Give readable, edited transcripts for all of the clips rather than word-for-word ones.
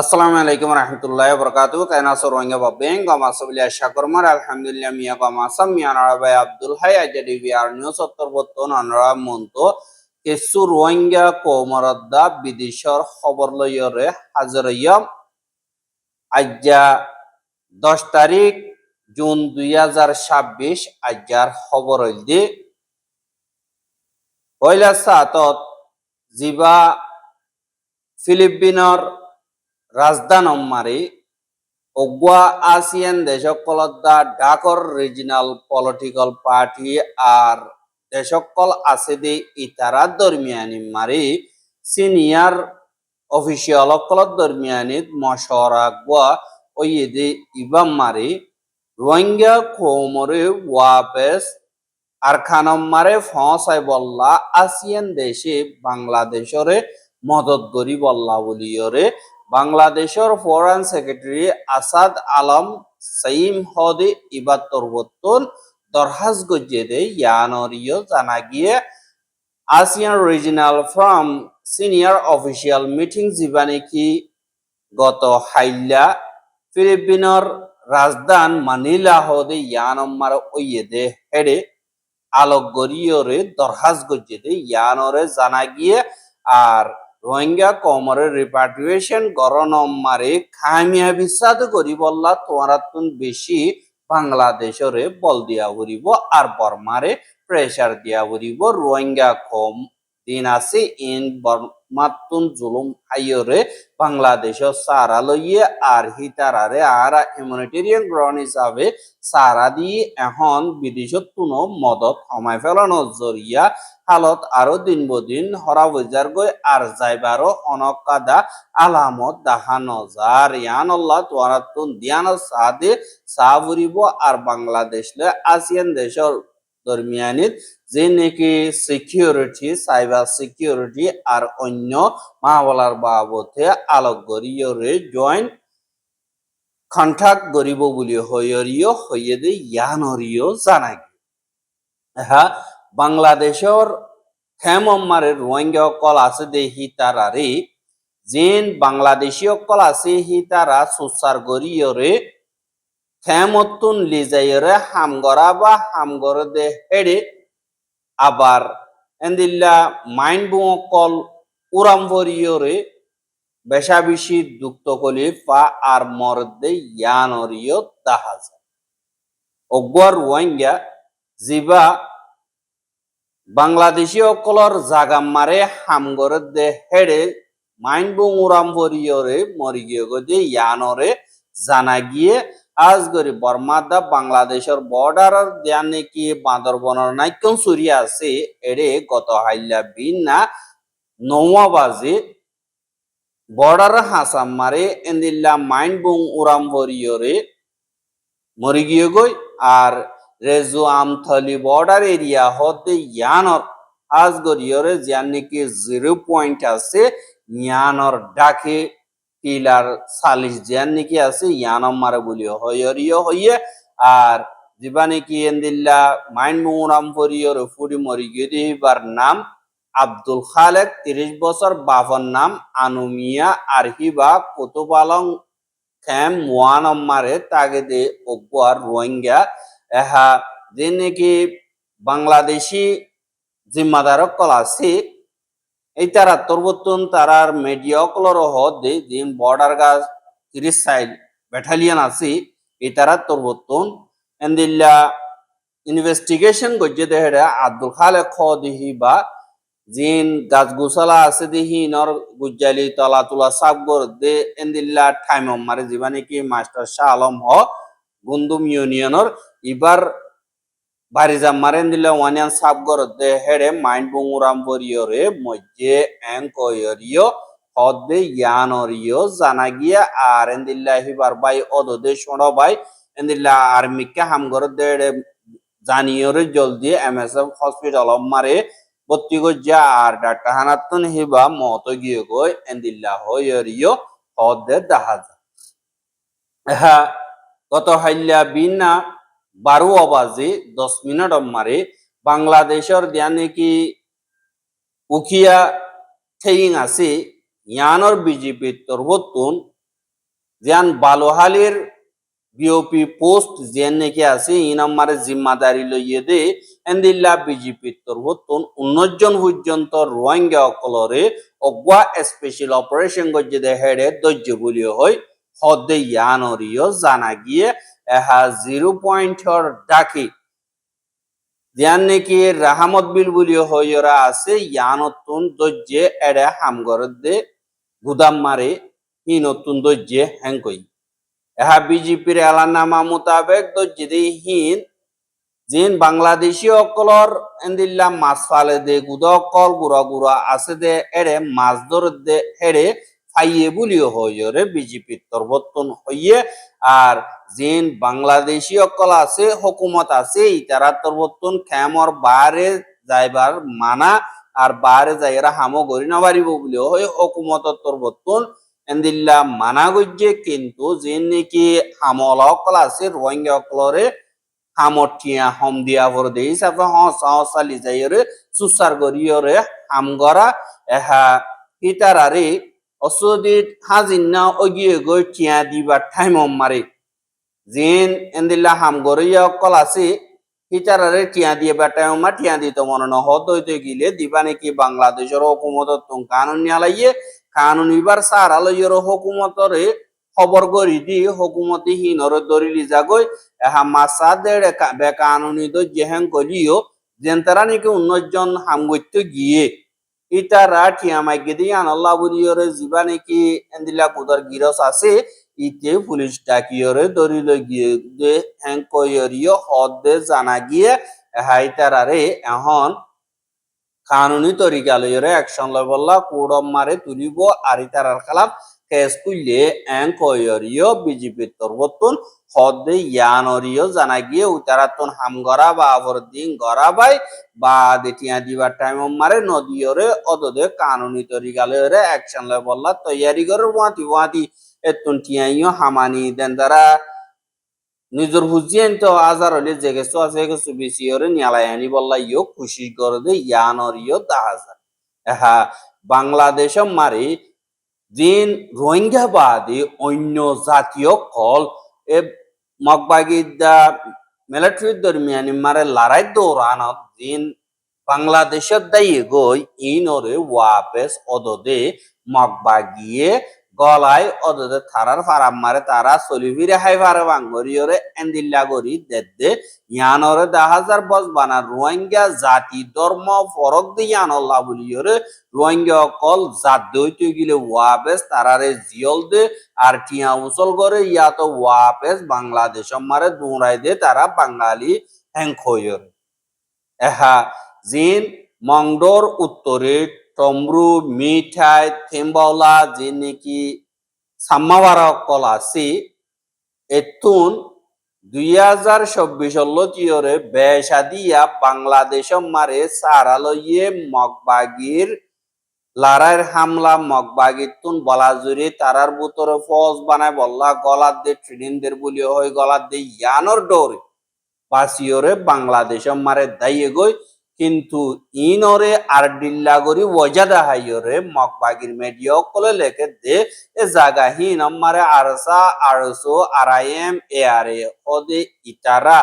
আসসালামু আলাইকুম রহমতুল্লাহ বরকাতু কায়না সরওয়াঙ্গা বাবেং গামা সবিলিয়া শাকরমার আলহামদুলিল্লাহ মিয়া গামা সাম মিয়া নারাবাই Abdul high Azadi BR news উত্তর বর্তন আনরা মন্ত কেসু রোহিঙ্গা কোমরদ্দা বিদেশর খবর লয়রে হাজরইয়াম আজ্জা 10 তারিখ জুন 2026 আজ্জার খবর হইলদি পয়লা সাতত জিবা ফিলিপিনর রাজধানী মারি অগুয়া আসিয়ান দেশকলদ্দা ঢাকর রিজিনাল পলিটিক্যাল পার্টি আর দেশকল আছে দি ইতারা দরমিয়ানি মারি সিনিয়র অফিসিয়াল অকলত দরমিয়ানিত মশওয়ারা গুয়া ওইদি ইবাম মারি রোহিঙ্গা কোমরে ওয়াপেস আর খানম মারে ফসাই বল্লা আসিয়ান দেশে বাংলাদেশরে মদত করি বল্লা বলিয়রে বাংলাদেশের ফরেন সেক্রেটারি আসাদ আলম সাইম হদে ইবাদ তরবত্তন দরহাজ গজ্জেদে ইয়ানরিয় জানা গিয়ে ASEAN regional forum senior official meeting জীবানে কি গত হাইল্লা ফিলিপিনর রাজধান মানিলা হদে ইয়ানম্মার ওইয়েদে হেডে আলোক গরিয়রে দরহাজ গজ্জেদে ইয়ানরে জানা গিয়ে আর রোহিঙ্গা কমরের রিপাট্রিয়েশন গরনম্মারে খামিয়া বিসাদ করি বললা তোমারাতুন বেশি বাংলাদেশরে বল দিয়া করিব আর বর্মারে প্রেসার দিয়া করিব রোহিঙ্গা কম দিন আছে ইন বর্মাতুন জুলুম হাইয়রে বাংলাদেশ সারা লইয়ে আর হিতারারে আর হিউম্যানিটেরিয়ান গ্রাউন্ড হিসাবে সারা দিয়ে এখন বিদেশত কোনো মদত কমাই ফেলানোর জরিয়া হালত আরো দিন বদিন হরা বজার গই আর যাইবারও অনকাদা আলামত দেখানো যার ইয়ান আল্লাহ তোয়ারাতুন দিয়ান সাদে সাবরিব আর বাংলাদেশ আসিয়ান দেশের দরমিয়ানিত যে নাকি সিকিউরিটি সাইবার সিকিউরিটি আর অন্য মামলার বাবদে আলোক গরিয়রে জয়েন্ট কন্ট্যাক্ট গরিব বলি হইয়রিও হইয়েদে ইয়ানরিও জানাই হ্যাঁ বাংলাদেশের খেমমারে রোহিঙ্গা কল আছে দেহি তারারে যেন বাংলাদেশীয় কল আছে হি তারা সুসার গরিয়রে খেমতুন লিজাইরে হামগরা বা হামগর দে হেডে আবার এন্দিল্লা মাইন্ড বুঁ কল উরাম ভরিয়রে বেশা বেশি দুক্ত কলিফা আর মরদে ইয়ানরিও দাহাজ অগর রোহিঙ্গা জিবা বাংলাদেশি অকলর জাগাম মারে হামগর দে হেডে মাইন্ড বুং উরাম ভরিয়রে মরি গিয়ে গদি ইয়ানরে জানা গিয়ে আজ গরি বর্মাদা বাংলাদেশের বর্ডার দেয়া নাকি বান্দরবনের নাইকন সুরিয়া আছে এড়ে গত হাইল্লা বিনা 9 বাজে বর্ডার হাসাম মারে এন্দিল্লা মাইন্ড বুং উরাম ভরিয়রে মরি গিয়ে গই আর রেজু আমথলি বর্ডার এরিয়া হতে ইয়ানর আজ গরিয়রে যার নাকি 0 পয়েন্ট আছে ইয়ানর ডাকে পিলার 40 যার নাকি আছে ইয়ানম মারে বলি হইয়রিও হইয়ে আর জিবা নাকি এন্দিল্লা মাইন্ড মুরাম ফরিয়র ফুডি মরি গিয়ে দিবার নাম আব্দুল খালেক 30 বছর বাবার নাম আনুমিয়া আর হিবা কুতুবালং খেম মুয়ানম্মারে তাগেদে ওগুয়ার রোহিঙ্গা এহা যে নাকি বাংলাদেশি জিম্মাদার কল আছে এই তারা তরবতুন তারার মিডিয়া কলর হদে দিন বর্ডার গাছ 30 সাইড ব্যাটালিয়ন আছে এই তারা তরবতুন এন্দিল্লা ইনভেস্টিগেশন গজ্জে দেহেরা আব্দুল খালেক খ দিহি বা জিন গাছ গুছালা আছে দিহি নর গুজ্জালি তলা তুলা সাবগর দে এন্দিল্লা টাইম মারে জিবা নাকি মাস্টার শাহ আলম হ গুন্দুম ইউনিয়নের ইবার বারিজাম মারেন দিল্লা ওয়ানিয়ান সাবগর দে হেডে মাইন্ড বুংরাম বরিয়রে মজ্জে এঙ্কয়রিও হদে ইয়ানরিও জানা গিয়া আর এন্দিল্লা হিবার বাই অদদে শোনো বাই এন্দিল্লা আর্মিকে হামগর দে জানিয়রে জলদি এমএসএফ হসপিটাল মারে ভর্তি গজ্জা আর ডাক্তার হানাতুন হিবা মত গিয়ে গই এন্দিল্লা হইয়রিও হদে দাহাজা হ্যাঁ গত হাইল্লা বিনা 12 বাজে 10 মিনিট মারে বাংলাদেশের দিয়া নাকি উখিয়া থেইং আছে ইয়ানর বিজেপির তরবতুন জিয়ান বালোহালির বিওপি পোস্ট যেন নাকি আছে ই নম্বরে জিম্মাদারি লইয়ে দে এন্দিল্লা বিজেপি তরবতন 19 জন পর্যন্ত রোহিঙ্গা অকলরে অগবা স্পেশাল অপারেশন গজ্জে দে হেডে দজ্জ বলিও হয় হদে ইয়ানরিও জানা গিয়ে এহা 0 পয়েন্টর ডাকি জিয়ান নাকি রাহামত বিল বলিও হইরা আছে ইয়ানতুন দজ্জে এডে হামগর দে গুদাম মারে ই নতুন দজ্জে হ্যাংকই এহা বিজেপির এলানামা মোতাবেক দজ্জে হিন জিন বাংলাদেশি অকলর এন্দিল্লা মাছ ফালে দে গুদ অকল গুড়া গুড়া আছে দে এড়ে মাছ ধরে দে হেড়ে ফাইয়ে বলিও হইরে বিজেপির তরবর্তন হইয়ে আর জিন বাংলাদেশি অকল আছে হুকুমত আছে ইতারা তরবর্তন খেমর বারে যাইবার মানা আর বারে যাইরা হামো গরি না পারিব বলিও হয় হুকুমতর তরবর্তন এন্দিল্লা মানা গজ্জে কিন্তু জিন নাকি হামলা অকল আছে রোহিঙ্গা অকলরে হামটিয়া হম দিয়া ভর দে হিসাবে হসালি যাইরে সুসার গরিয়রে হামগরা এহা হিতারারে অসদিত হাজিন্না অগিয়ে গই টিয়া দিবার টাইম মারে জিন এন্দিল্লা হামগরিয়া কল আছে হিতারারে টিয়া দিয়ে বাটায় মা টিয়া দিতে মনে ন হত হইতে গিলে দিবা নাকি বাংলাদেশের হুকুমত তুম কানুন নিয়ালাইয়ে কানুন ইবার সার আলইয়ের হুকুমতরে খবর গরি দি হুকুমতি হিনর দরিলি যাগই এহা মাসা দেড়ে বেকানুনি তো জেহেন কলিও যেন তারা নাকি 19 জন হামগত্য গিয়ে ইতারা টিয়ামাই গেদি আনাল্লাহ বুলিয়রে জিবা নাকি এন্দিলা কুদর গিরস আছে ইতে পুলিশ ডাকিয়রে দরিল গিয়ে দে হ্যাং কইরিও হদ দে জানা গিয়ে হাই তারারে এখন কানুনি তরিকা লইরে অ্যাকশন লবল্লা কোড়ম মারে তুলিব আর তারার খেলাফ কেস কুইলে এং কইরিও বিজেপি তরবতন হদে ইয়ানরিও জানা গিয়ে উতারাতন হামগরা বা আবরদিন গরা বাই বা দেটিয়া দিবার টাইম মারে নদীরে অদদে কানুনি তরিকা লইরে অ্যাকশন লবল্লা তৈয়ারি করে ওয়াতি ওয়াতি এতুন টিয়াইও হামানি দেন দ্বারা নিজের বুঝিয়েন তো আজার হলে জেগেছো আছে কিছু বেশি ওরে নিয়ালায়ানি বললা ইয়ো খুশি করে দে ইয়ানর ইয়ো 10,000 হা বাংলাদেশ মারি দিন রোহিঙ্গা বাদে অন্য জাতীয় কল এ মগবাগিদা মিলিটারি দরমিয়ানি মারে লড়াই দৌরানত দিন বাংলাদেশের দায়ী গই ইনরে ওয়াপেস অদদে মগবাগিয়ে গলায় অদদে থারার ফারাম মারে তারা চলিভিরে হাই ফারে বাঙ্গরিয়রে এন্দিল্লা গরি দেদে ইয়ানরে 10,000 বস বানা রোহিঙ্গা জাতি ধর্ম ফরক দি ইয়ানল্লাহ বলিয়রে রোহিঙ্গা কল জাত দইতে গিলে ওয়াপেস তারারে জিয়ল দে আর টিয়া উসল করে ইয়া তো ওয়াপেস বাংলাদেশ মারে দৌড়াই দে তারা বাঙালি হ্যাংখয়র এহা জিন মংডোর উত্তরে টমরু মিঠাই থেমবাওলা যে নাকি সাম্মাবারা কল আছে এতুন 2024 বেশা দিয়া বাংলাদেশ মারে সারালইয়ে মগবাগির লারার হামলা মগবাগির তুন বলা জুড়ে তারার বুতরে ফজ বানায় বললা গলার দে ট্রেনিনদের বলি হয় গলার দে ইয়ানোর ডোরে বাসিওরে বাংলাদেশ মারে দাইয়ে গই কিন্তু ইনরে আর ডিল্লা গরি ওজাদা হাইরে মগবাগির মেডিয়া কলে লেখে দে এ জায়গা হিন আমারে আরসা আরসো আরাইএম এ আরে ওদে ইতারা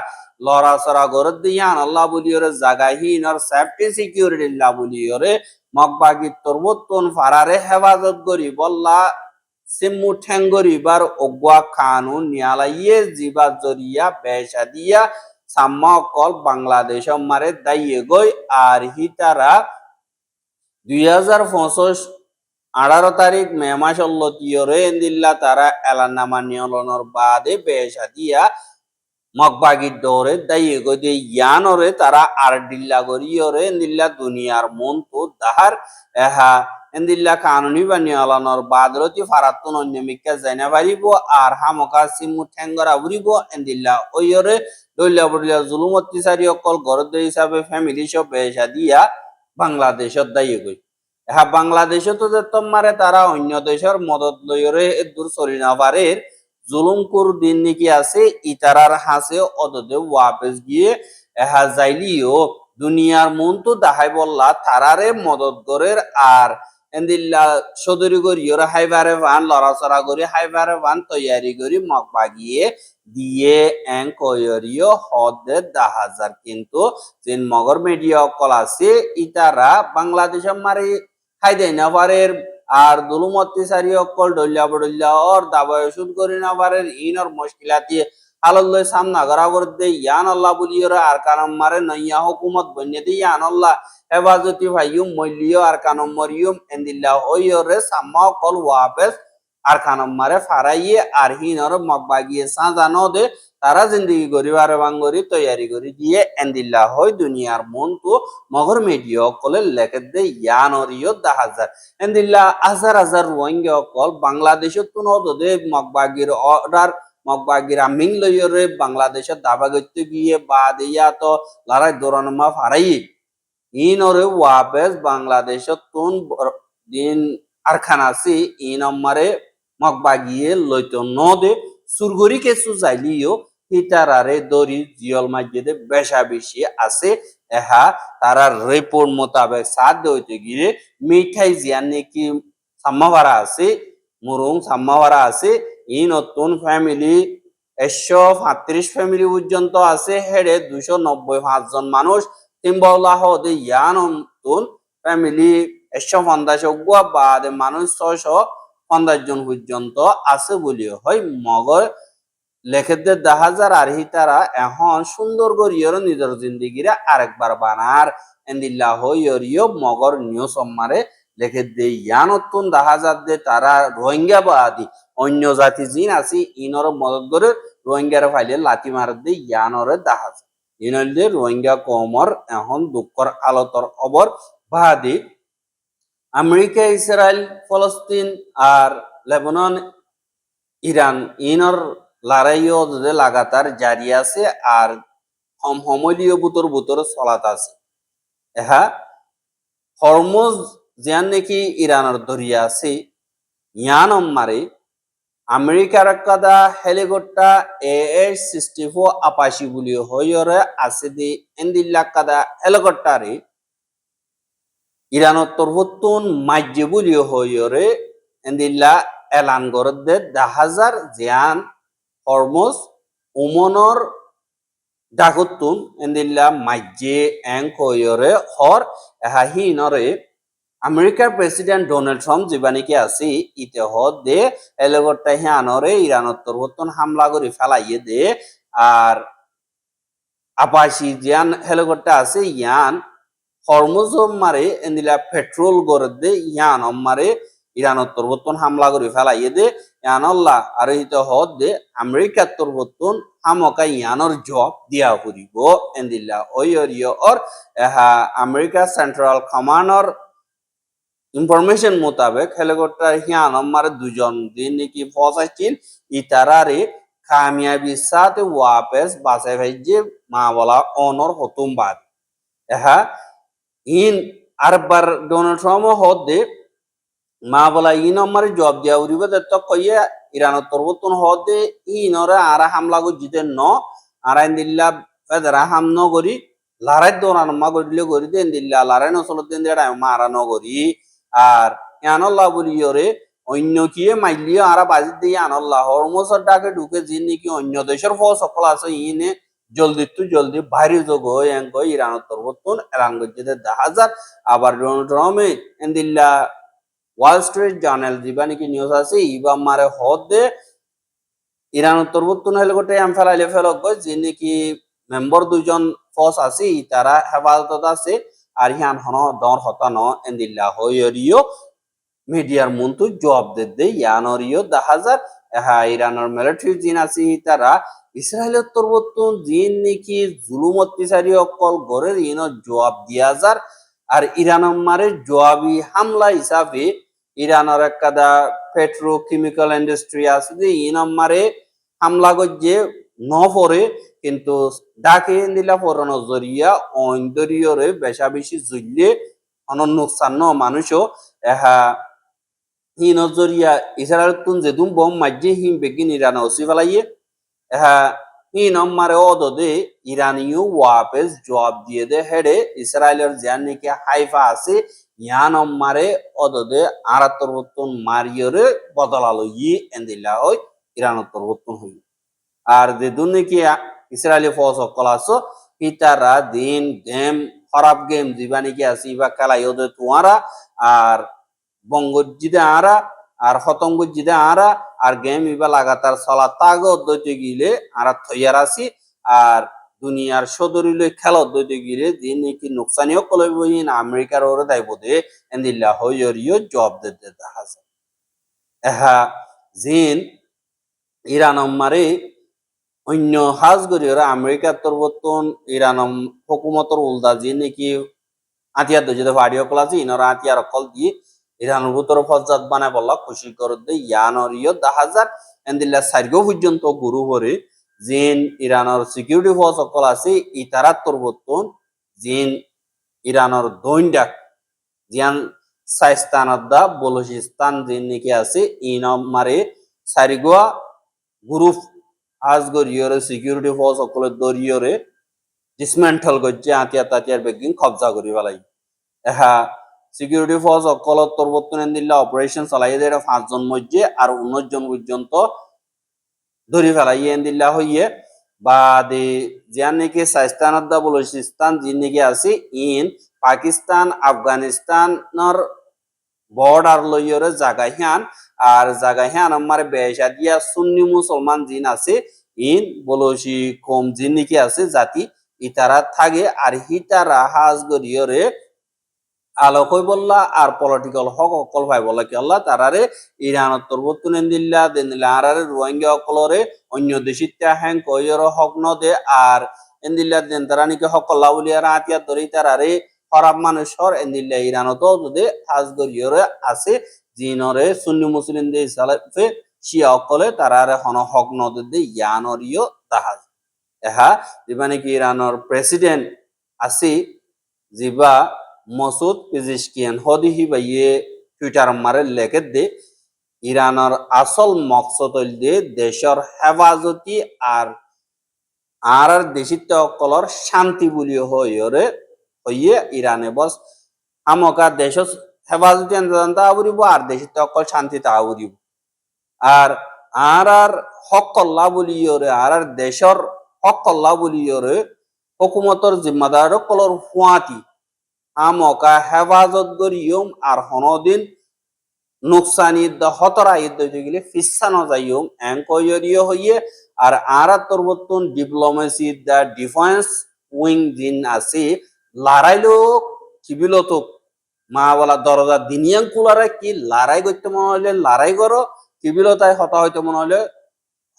লড়াছড়া করে দিয়ান আল্লাহ বলিওরে জায়গা হিনর সেফটি সিকিউরিটি লা বলিওরে মগবাগির তরবতন ফারারে হেফাজত করি বললা সিমু ঠেঙ্গরি বার অগুয়া কানুন নিয়ালাইয়ে জিবা জরিয়া বেশা দিয়া সাম্মা কল বাংলাদেশ মারে দাইয়ে গই আর হিতারা 2025 18 তারিখ মে মাস তিয়রে এন্দিল্লা তারা এলানামা নিয়লনর বাদে বেশা দিয়া মগবাগির দৌড়ে দাইয়ে গই দে ইয়ানরে তারা আর ডিল্লা গরিয়রে এন্দিল্লা দুনিয়ার মন তো দাহার এহা এন্দিল্লা কানুনি বানিয়ালানোর বাদরতি ফারাতুন অন্যমিকা জানা পারিব আর হামকা সিমু ঠেঙ্গরা উড়িব এন্দিল্লা ওইরে দইলা বড়িয়া জুলুম অত্যাচারী অকল গরদ হিসাবে ফ্যামিলি সব বেশা দিয়া বাংলাদেশত দাইয়ে গই এহা বাংলাদেশে তো যে তোমারে তারা অন্য দেশের মদত লইরে দূর চলি না পারে জুলুম কুর দিন নাকি আছে ইতারার হাসে অদদে ওয়াপেস গিয়ে এহা যাইলিও দুনিয়ার মন তো দাহাই বললা তারারে মদত করে আর এন্দিল্লা সদরি করি ওরা হাইবারে ভান লড়াচড়া করি হাইবারে ভান তৈয়ারি করি মগ বাগিয়ে দিয়ে এং কয়রিও হদে 10,000 কিন্তু যেন মগর মিডিয়া কল আছে ইতারা বাংলাদেশের মারি খাই দেয় না পারের আর দুলুমতি সারি অকল ডল্লা বডল্লা ওর দাবায় শুধ করি না পারের ইনর মুশকিলাতি আল্লাহ সামনা করা করতে ইয়ান আল্লাহ বলিওরা আর কারণ মারে নইয়া হুকুমত বন্যে দিয়ে ইয়ান আল্লাহ হেফাজতি ভাইয়ুম মল্লিও আর কানম মরিয়ম এন্দিল্লা ওইরে সাম্মা কল ওয়াবেস আর কানম মারে ফারাইয়ে আর হিনর মগবাগিয়ে সাজানো দে তারা জিন্দগি গরিবার বাঙ্গরি তৈয়ারি করি দিয়ে এন্দিল্লা হয় দুনিয়ার মন তো মগর মিডিয়া কলে লেখে দে ইয়ানরিও 10,000 এন্দিল্লা হাজার হাজার রোহিঙ্গা কল বাংলাদেশত তো নদ দে মগবাগির অর্ডার মগবাগির আমিং লইরে বাংলাদেশের দাবা করতে গিয়ে বা দিয়া তো লড়াই দৌড়ানো ফারাইয়ে ইনরে ওয়াবেস বাংলাদেশত তুন দিন আরখানাসি ইন আমারে মগবাগিয়ে লইতো নদে সুরগরি কেসু যাইলিও হিতারারে দরি জিয়ল মাঝে বেশা বেশি আছে এহা তারা রিপোর্ট মোতাবেক সাথ হইতে গিয়ে মিঠাই জিয়ান নাকি সাম্মাভারা আছে মুরুং সাম্মাভারা আছে ই নতুন ফ্যামিলি 135 ফ্যামিলি পর্যন্ত আছে হেডে 295 জন মানুষ তিনবলা হদে ইয়ান তুন ফ্যামিলি 150 বাদে মানুষ 650 জন পর্যন্ত আছে বলিও হয় মগর লেখেতে 10,000 আর হিতারা এখন সুন্দর করিয়র নিজের জিন্দিগিরে আরেকবার বানার এন্দিল্লা হইয়রিও মগর নিউ সম্মারে লেখে দে ইয়ানতুন 10,000 দে তারা রোহিঙ্গা বাদি অন্য জাতি জিন আছে ইনর মদত করে রোহিঙ্গার ফাইলে লাতি মার দে ইয়ানরে 10,000 ইনলদে রোহিঙ্গা কমর এখন দুঃখর আলতর অবর বাদি আমেরিকা ইসরায়েল ফলস্তিন আর লেবানন ইরান ইনর লড়াইও লাগাতার জারি আছে আর সমলীয় বুতর চলাত আছে এহা হরমুজ জিয়ান নাকি ইরানের দরিয়া আছে ইয়ান মারে আমেরিকার কাদা হেলিকপ্টার AH-64 আপাসি বলি হইরে আছে দি এন্দিল্লা কাদা হেলিকপ্টারে ইরানের তরফতুন মাজ্জে বলি হইরে এন্দিল্লা এলান করে দে 10,000 জিয়ান হরমুজ ওমনর ডাকতুন এন্দিল্লা মাজ্জে এং কয়রে হর এহাহিনরে আমেরিকার প্রেসিডেন্ট ডোনাল্ড ট্রাম্প জীবানিকে আছে ইতে হদ দে এলগরটা হিয়ানরে ইরানত তরফতুন হামলা করে ফেলাইয়ে দে আর আপাসি জিয়ান হেলিকপ্টার আছে ইয়ান হরমুজ মারে এন্দিলা পেট্রোল করে দে ইয়ান মারে ইরানত তরফতুন হামলা করে ফেলাইয়ে দে ইয়ান আল্লাহ আর ইতে হদ দে আমেরিকার তরফতুন হামকা ইয়ানর জব দিয়া করিব এন্দিল্লা ওইরিও অর এহা আমেরিকা সেন্ট্রাল কমান্ডর ইনফরমেশন মোতাবেক হেলিকপ্টার হিয়ান মারে দুজন দিন নাকি ফসাইছিল ইতারারে কামিয়াবি সাথে ওয়াপেস বাসায় ভাইজে মা বলা অনর হতুম বাদ এহা ইন আরবার ডোনাল্ড ট্রাম্প হদ দে মা বলা ইন আমারে জব দিয়া উড়িব তো কইয়া ইরানের তরফতুন হদ দে ইনরে আরা হামলা গো জিতে ন আরাইন দিল্লা ফেদরা হাম ন করি লড়াই দৌড়ানো মা গড়িলে করি দেন দিল্লা লড়াই নচলত দেন দিয়া মারা ন করি আর আনল্লাহ বলিওরে অন্য কিয়ে মাইলিও আরা বাজি দিয়ে আনল্লাহ হরমোসর ডাকে ঢুকে যে নাকি অন্য দেশের ফল সকল আছে ইনে জলদি বাইরে যোগ ইরানের তরফতুন এলান করছে 10,000 আবার ডোনাল্ড ট্রাম্পে এন্দিল্লা ওয়াল স্ট্রিট জার্নাল দিবা নাকি নিউজ আছে ইবা মারে হদ দে ইরানের তরফতুন হেলিকপ্টার এম ফেলাইলে ফেলক যে নাকি মেম্বার দুজন ফোর্স আছে তারা হেফাজত আছে আর হিয়ান হন দর হতানো এন্দিল্লা হইরিও মিডিয়ার মন্তু জবাব দে ইয়ানরিও 10,000 এহা ইরানের মিলিটারি জিন আছে তারা ইসরায়েলের তরফতুন জিন নাকি জুলুম অত্যাচারী অকল গরের ইন জবাব দিয়া যার আর ইরানের মারে জবাবি হামলা হিসাবে ইরানের একটা পেট্রোকেমিক্যাল ইন্ডাস্ট্রি আছে যে ইন মারে হামলা গজে ন পরে কিন্তু ডাকে দিলা পরানো জরিয়া অন্দরিয়রে বেশা বেশি জুইলে অননুকসান মানুষও এহা হি নজরিয়া ইসরায়েল তুন যে দুম বম মাঝে হিম বেগিন ইরান ওসি ফেলাইয়ে এহা হি নম্মারে অদে ইরানীয় ওয়াপেস জবাব দিয়ে দে হেডে ইসরায়েলের জিয়ান নাকি হাইফা আছে yanom mare odode ara torbotun mariyore bodolalo yi endilla hoy Iran torbotun hoy আর যে দুর্নীতি ইসরায়েলি ফৌজ সকল আছো ইতারা দিন গেম খারাপ গেম জীবানি কি আছে ইবা খেলা ইওদের তোমারা আর বঙ্গজিদে আরা আর হতঙ্গজিদে আরা আর গেম ইবা লাগাতার চলা তাগ দইতে গিলে আরা থইয়ার আছি আর দুনিয়ার সদরিলে খেলা দইতে গিলে দিন কি নোকসানিও কলে বইন আমেরিকার ওরে দাইবদে এন্দিল্লা হইয়রিও জব দিতে দেখা যায় এহা জিন ইরান মারে অন্য হাজ গরি ওরা আমেরিকার তরবতন ইরান হুকুমতর উল্দা যে নাকি আতিয়ার দজে ভাড়িও কল আছে ইনরা আতিয়ার কল দিয়ে ইরানের ভিতর ফজাত বানায় বললা খুশি করে দে ইয়ানর ইয় 10,000 এন্দিল্লা সাইগো পর্যন্ত গুরু হরে জিন ইরানের সিকিউরিটি ফোর্স সকল আছে ইতারাত তরবতন জিন ইরানের দৈন্ডাক জিয়ান সাইস্তানাদা বলুচিস্তান জিন নাকি আছে ইনম মারে সাইগোয়া গ্রুপ আজগরিয়রে সিকিউরিটি ফোর্স সকলের দরিয়রে ডিসমেন্টল করছে আতিয়ার তাতিয়ার বেগিন কবজা করি পেলাই এহা সিকিউরিটি ফোর্স সকলের তরবর্তন দিল্লা অপারেশন চালাই দেয় 5 জন মধ্যে আর 19 জন পর্যন্ত ধরি ফেলাই দিল্লা হইয়ে বা দে জিয়ান নাকি সাইস্তানাদ দা বলুচিস্তান জিন নাকি আছে ইন পাকিস্তান আফগানিস্তানর বর্ডার লইয়রে জায়গা হিয়ান আর জায়গা হিয়ান আমার বেশা দিয়া সুন্নি মুসলমান জিন আছে ইন বলসি কম জিন নাকি আছে জাতি ইতারা থাকে আর হিতারা হাজ গরিয়রে আলোক হই বললা আর পলিটিক্যাল হক অকল ভাই বলা কি আল্লাহ তারারে ইরানত তরবতুন দিল্লা দিল্লা আরারে রোহিঙ্গা অকলরে অন্য দেশিত্যা হ্যাং কইর হক ন দে আর এন্দিল্লা দেন তারা নাকি হক লাউলিয়ারা আতিয়া ধরি তারারে খারাপ মানুষর এন্দিল্লা ইরানত যদি হাজ গরিয়রে আছে জিনরে সুন্নি মুসলিম দে সালাফে শিয়া অকলে তারারে হন হক ন দে ইয়ানরিও তাহাজ এহা দিবানি কি ইরানর প্রেসিডেন্ট আছে জিবা মসুদ পেজিশকিয়ান হদিহি বাইয়ে টুইটার মারে লেখে দে ইরানের আসল মকসদ হইল দে দেশের হেফাজতি আর দেশিত্ব অকলর শান্তি বলি হইয়ে ইরানে বস আমকা দেশ হেফাজতি আন্দোলন আবরিব আর দেশিত্ব অকল শান্তি তা আবরিব আর হক কল্লা বলিয়রে আর দেশের হক কল্লা বলিয়রে হুকুমতর জিম্মাদার কলর ফুয়াতি আমকা হেফাজত গরিয়ম আর হনদিন নুকসানি দা হতরা ইদ্দে গেলে ফিসানো যাইয়ম এঙ্কয়রিয় হইয়ে আর আরা তরবতন ডিপ্লোমেসি দা ডিফেন্স উইং দিন আছে লড়াইলো কিবিলত মা বলা দরজা দিনিয়াং কুলারে কি লড়াই করতে মনে হলে লড়াই করো কিবিলতায় হতা হইতে মনে হলে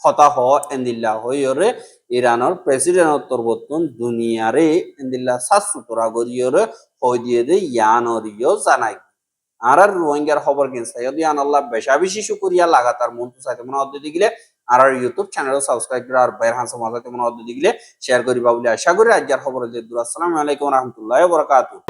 হতা হ এন্দিল্লা হইরে ইরানের প্রেসিডেন্ট তরবতন দুনিয়ারে এন্দিল্লা সাসুতরা গরিয়রে হই দিয়ে দে ইয়ানরিও জানাই আর রোহিঙ্গার খবর কিনছে যদি আল্লাহ বেশা বেশি শুকরিয়া লাগাতার মন্তু সাথে মনে অদ্দি গিলে আর ইউটিউব চ্যানেল সাবস্ক্রাইব করে আর বাইর হান সমাজতে মনে অদ্দি গিলে শেয়ার করিবা বলে আশা করি আজকের খবর যে আসসালামু আলাইকুম ওয়া রাহমাতুল্লাহি ওয়া বারাকাতুহু